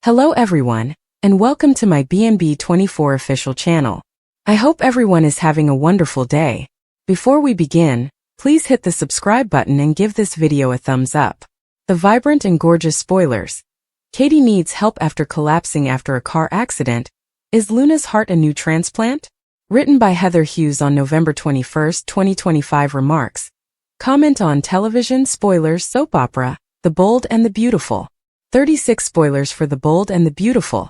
Hello everyone, and welcome to my BNB24 official channel. I hope everyone is having a wonderful day. Before we begin, please hit the subscribe button and give this video a thumbs up. The vibrant and gorgeous spoilers. Katie needs help after collapsing after a car accident. Is Luna's heart a new transplant? Written by Heather Hughes on November 21, 2025 remarks. Comment on television spoilers soap opera, The Bold and the Beautiful. 36 spoilers for The Bold and the Beautiful.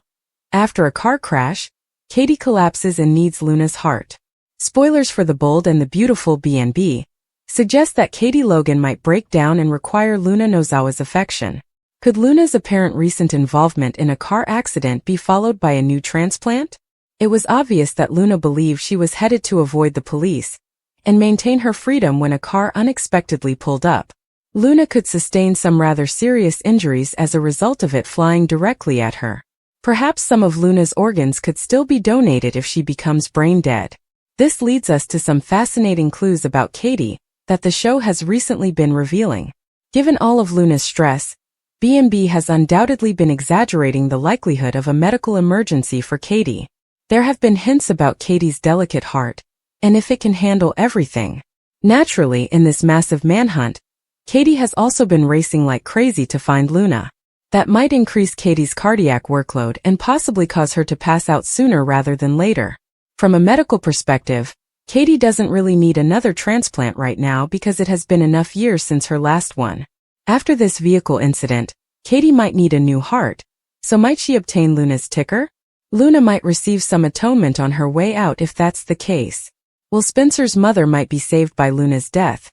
After a car crash, Katie collapses and needs Luna's heart. Spoilers for The Bold and the Beautiful BNB suggest that Katie Logan might break down and require Luna Nozawa's affection. Could Luna's apparent recent involvement in a car accident be followed by a new transplant? It was obvious that Luna believed she was headed to avoid the police and maintain her freedom when a car unexpectedly pulled up. Luna could sustain some rather serious injuries as a result of it flying directly at her. Perhaps some of Luna's organs could still be donated if she becomes brain dead. This leads us to some fascinating clues about Katie that the show has recently been revealing. Given all of Luna's stress, BNB has undoubtedly been exaggerating the likelihood of a medical emergency for Katie. There have been hints about Katie's delicate heart, and if it can handle everything. Naturally, in this massive manhunt, Katie has also been racing like crazy to find Luna. That might increase Katie's cardiac workload and possibly cause her to pass out sooner rather than later. From a medical perspective, Katie doesn't really need another transplant right now because it has been enough years since her last one. After this vehicle incident, Katie might need a new heart. So might she obtain Luna's ticker? Luna might receive some atonement on her way out if that's the case. Well, Spencer's mother might be saved by Luna's death,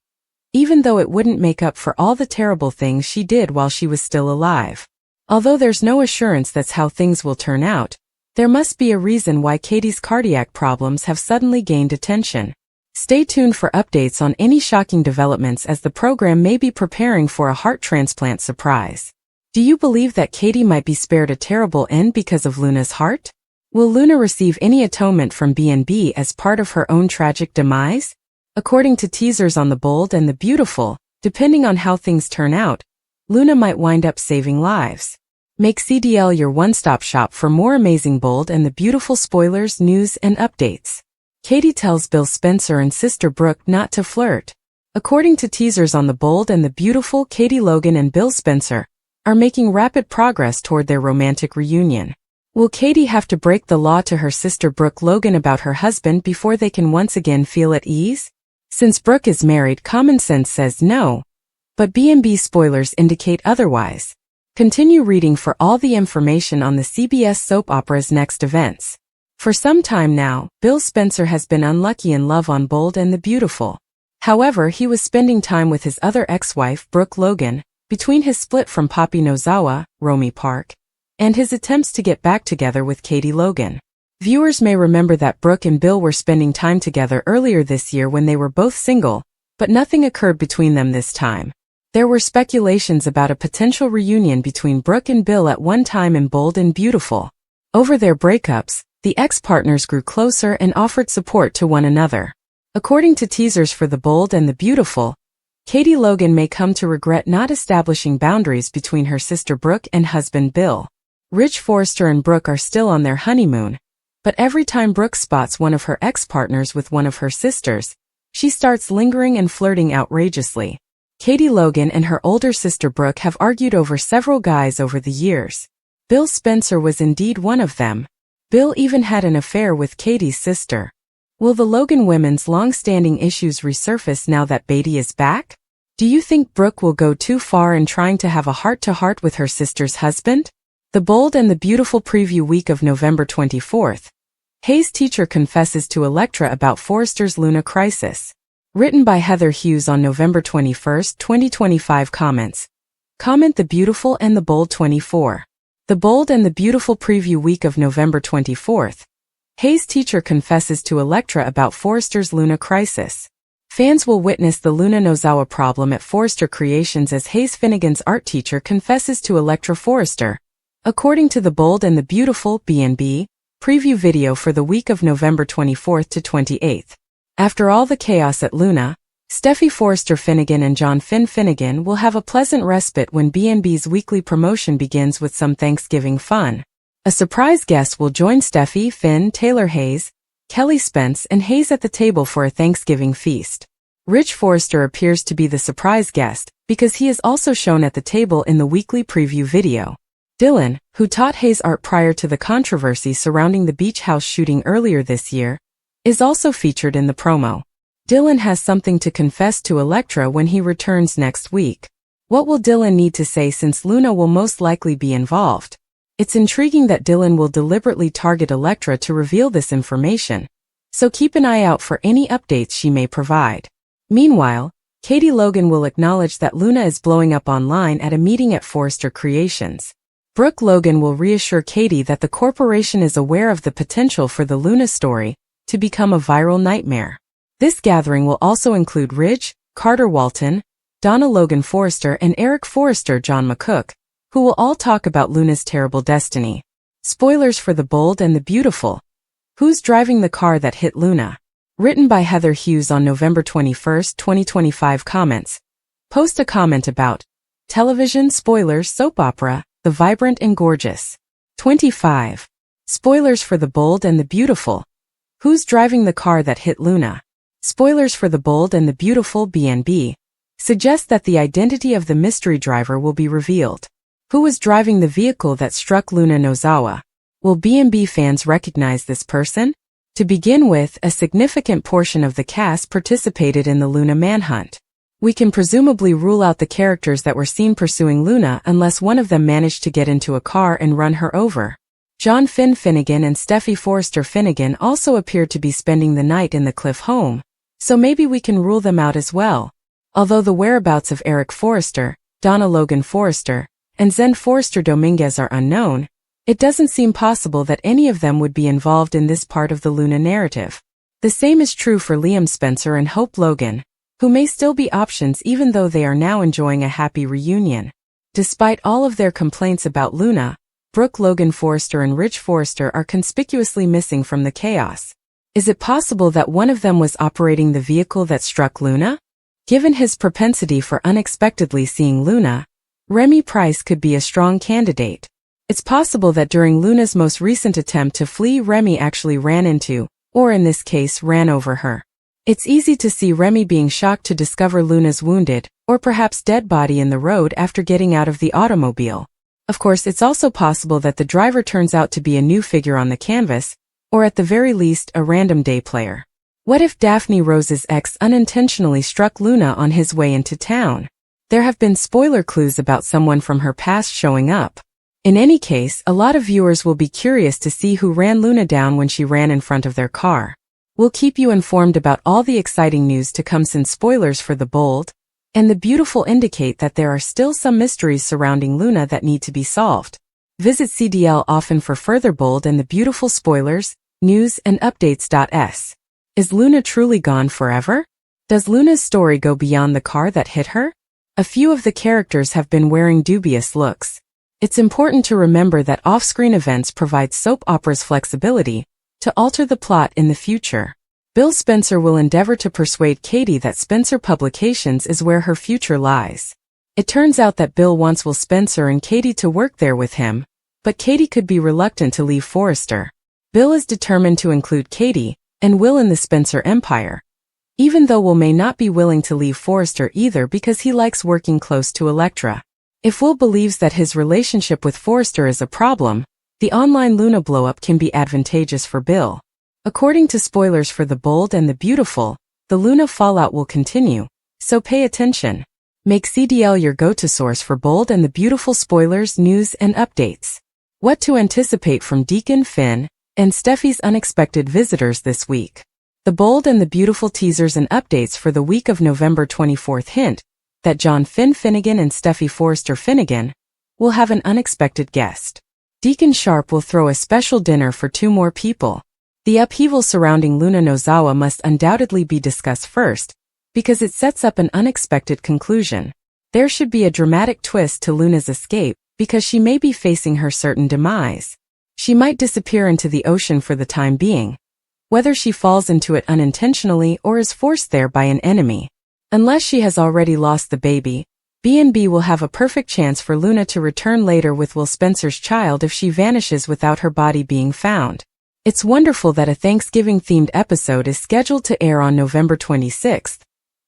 even though it wouldn't make up for all the terrible things she did while she was still alive. Although there's no assurance that's how things will turn out, there must be a reason why Katie's cardiac problems have suddenly gained attention. Stay tuned for updates on any shocking developments as the program may be preparing for a heart transplant surprise. Do you believe that Katie might be spared a terrible end because of Luna's heart? Will Luna receive any atonement from BNB as part of her own tragic demise? According to teasers on The Bold and the Beautiful, depending on how things turn out, Luna might wind up saving lives. Make CDL your one-stop shop for more amazing Bold and the Beautiful spoilers, news, and updates. Katie tells Bill Spencer and sister Brooke not to flirt. According to teasers on The Bold and the Beautiful, Katie Logan and Bill Spencer are making rapid progress toward their romantic reunion. Will Katie have to break the law to her sister Brooke Logan about her husband before they can once again feel at ease? Since Brooke is married, common sense says no, but BNB spoilers indicate otherwise. Continue reading for all the information on the CBS soap opera's next events. For some time now, Bill Spencer has been unlucky in love on Bold and the Beautiful. However, he was spending time with his other ex-wife, Brooke Logan, between his split from Poppy Nozawa, Romy Park, and his attempts to get back together with Katie Logan. Viewers may remember that Brooke and Bill were spending time together earlier this year when they were both single, but nothing occurred between them this time. There were speculations about a potential reunion between Brooke and Bill at one time in Bold and Beautiful. Over their breakups, the ex-partners grew closer and offered support to one another. According to teasers for The Bold and the Beautiful, Katie Logan may come to regret not establishing boundaries between her sister Brooke and husband Bill. Rich Forrester and Brooke are still on their honeymoon, but every time Brooke spots one of her ex-partners with one of her sisters, she starts lingering and flirting outrageously. Katie Logan and her older sister Brooke have argued over several guys over the years. Bill Spencer was indeed one of them. Bill even had an affair with Katie's sister. Will the Logan women's long-standing issues resurface now that Beatty is back? Do you think Brooke will go too far in trying to have a heart-to-heart with her sister's husband? The Bold and the Beautiful preview week of November 24th. Hayes' teacher confesses to Elektra about Forrester's Luna crisis. Written by Heather Hughes on November 21, 2025 comments. Comment The Beautiful and the Bold 24. The Bold and the Beautiful preview week of November 24th. Hayes' teacher confesses to Elektra about Forrester's Luna crisis. Fans will witness the Luna Nozawa problem at Forrester Creations as Hayes Finnegan's art teacher confesses to Elektra Forrester. According to The Bold and the Beautiful BNB, preview video for the week of November 24th to 28th. After all the chaos at Luna, Steffi Forrester-Finnegan and John Finnegan will have a pleasant respite when B&B's weekly promotion begins with some Thanksgiving fun. A surprise guest will join Steffi, Finn, Taylor Hayes, Kelly Spence, and Hayes at the table for a Thanksgiving feast. Rich Forrester appears to be the surprise guest, because he is also shown at the table in the weekly preview video. Dylan, who taught Hayes art prior to the controversy surrounding the beach house shooting earlier this year, is also featured in the promo. Dylan has something to confess to Elektra when he returns next week. What will Dylan need to say since Luna will most likely be involved? It's intriguing that Dylan will deliberately target Elektra to reveal this information, so keep an eye out for any updates she may provide. Meanwhile, Katie Logan will acknowledge that Luna is blowing up online at a meeting at Forrester Creations. Brooke Logan will reassure Katie that the corporation is aware of the potential for the Luna story to become a viral nightmare. This gathering will also include Ridge, Carter Walton, Donna Logan Forrester, and Eric Forrester John McCook, who will all talk about Luna's terrible destiny. Spoilers for The Bold and the Beautiful. Who's driving the car that hit Luna? Written by Heather Hughes on November 21, 2025. Comments. Post a comment about television spoilers soap opera, The Vibrant and Gorgeous. 25. Spoilers for The Bold and the Beautiful. Who's driving the car that hit Luna? Spoilers for The Bold and the Beautiful B&B suggest that the identity of the mystery driver will be revealed. Who was driving the vehicle that struck Luna Nozawa? Will B&B fans recognize this person? To begin with, a significant portion of the cast participated in the Luna manhunt. We can presumably rule out the characters that were seen pursuing Luna unless one of them managed to get into a car and run her over. John Finnegan and Steffi Forrester-Finnegan also appeared to be spending the night in the Cliff home, so maybe we can rule them out as well. Although the whereabouts of Eric Forrester, Donna Logan Forrester, and Zen Forrester Dominguez are unknown, it doesn't seem possible that any of them would be involved in this part of the Luna narrative. The same is true for Liam Spencer and Hope Logan, who may still be options even though they are now enjoying a happy reunion. Despite all of their complaints about Luna, Brooke Logan Forrester and Rich Forrester are conspicuously missing from the chaos. Is it possible that one of them was operating the vehicle that struck Luna? Given his propensity for unexpectedly seeing Luna, Remy Price could be a strong candidate. It's possible that during Luna's most recent attempt to flee, Remy actually ran into, or in this case ran over her. It's easy to see Remy being shocked to discover Luna's wounded, or perhaps dead body in the road after getting out of the automobile. Of course, it's also possible that the driver turns out to be a new figure on the canvas, or at the very least, a random day player. What if Daphne Rose's ex unintentionally struck Luna on his way into town? There have been spoiler clues about someone from her past showing up. In any case, a lot of viewers will be curious to see who ran Luna down when she ran in front of their car. We'll keep you informed about all the exciting news to come since spoilers for The Bold and the Beautiful indicate that there are still some mysteries surrounding Luna that need to be solved. Visit CDL often for further Bold and the Beautiful spoilers, news, and updates. Is Luna truly gone forever? Does Luna's story go beyond the car that hit her? A few of the characters have been wearing dubious looks. It's important to remember that off-screen events provide soap operas flexibility to alter the plot in the future. Bill Spencer will endeavor to persuade Katie that Spencer Publications is where her future lies. It turns out that Bill wants Will Spencer and Katie to work there with him, but Katie could be reluctant to leave Forrester. Bill is determined to include Katie and Will in the Spencer empire, even though Will may not be willing to leave Forrester either because he likes working close to Elektra. If Will believes that his relationship with Forrester is a problem, the online Luna blowup can be advantageous for Bill. According to spoilers for The Bold and the Beautiful, the Luna fallout will continue, so pay attention. Make CDL your go-to source for Bold and the Beautiful spoilers, news, and updates. What to anticipate from Deacon, Finn, and Steffi's unexpected visitors this week. The Bold and the Beautiful teasers and updates for the week of November 24th hint that John Finnegan and Steffi Forrester-Finnegan will have an unexpected guest. Deacon Sharp will throw a special dinner for 2 more people. The upheaval surrounding Luna Nozawa must undoubtedly be discussed first, because it sets up an unexpected conclusion. There should be a dramatic twist to Luna's escape, because she may be facing her certain demise. She might disappear into the ocean for the time being, whether she falls into it unintentionally or is forced there by an enemy. Unless she has already lost the baby, B&B will have a perfect chance for Luna to return later with Will Spencer's child if she vanishes without her body being found. It's wonderful that a Thanksgiving-themed episode is scheduled to air on November 26th,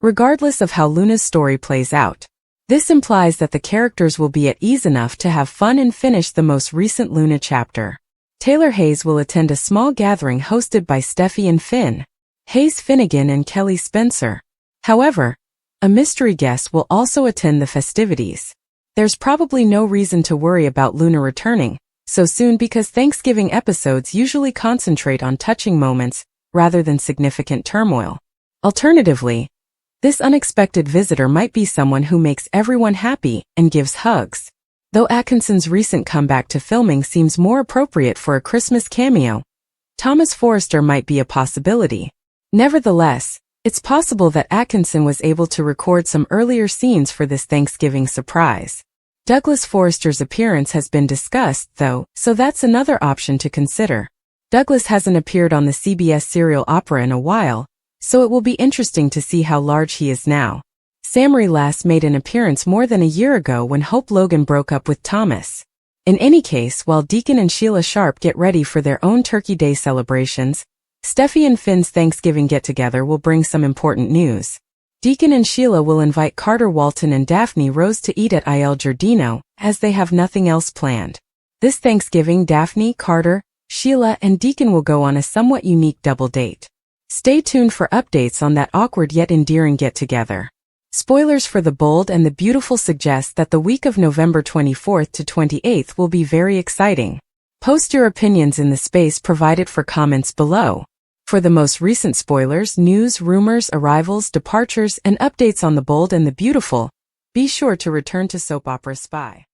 regardless of how Luna's story plays out. This implies that the characters will be at ease enough to have fun and finish the most recent Luna chapter. Taylor Hayes will attend a small gathering hosted by Steffi and Finn, Hayes Finnegan and Kelly Spencer. However, a mystery guest will also attend the festivities. There's probably no reason to worry about Luna returning so soon because Thanksgiving episodes usually concentrate on touching moments rather than significant turmoil. Alternatively, this unexpected visitor might be someone who makes everyone happy and gives hugs. Though Atkinson's recent comeback to filming seems more appropriate for a Christmas cameo, Thomas Forrester might be a possibility. Nevertheless, it's possible that Atkinson was able to record some earlier scenes for this Thanksgiving surprise. Douglas Forrester's appearance has been discussed, though, so that's another option to consider. Douglas hasn't appeared on the CBS serial opera in a while, so it will be interesting to see how large he is now. Samri last made an appearance more than a year ago when Hope Logan broke up with Thomas. In any case, while Deacon and Sheila Sharp get ready for their own Turkey Day celebrations, Steffi and Finn's Thanksgiving get-together will bring some important news. Deacon and Sheila will invite Carter Walton and Daphne Rose to eat at Il Giardino, as they have nothing else planned. This Thanksgiving, Daphne, Carter, Sheila, and Deacon will go on a somewhat unique double date. Stay tuned for updates on that awkward yet endearing get-together. Spoilers for The Bold and the Beautiful suggest that the week of November 24th to 28th will be very exciting. Post your opinions in the space provided for comments below. For the most recent spoilers, news, rumors, arrivals, departures, and updates on The Bold and the Beautiful, be sure to return to Soap Opera Spy.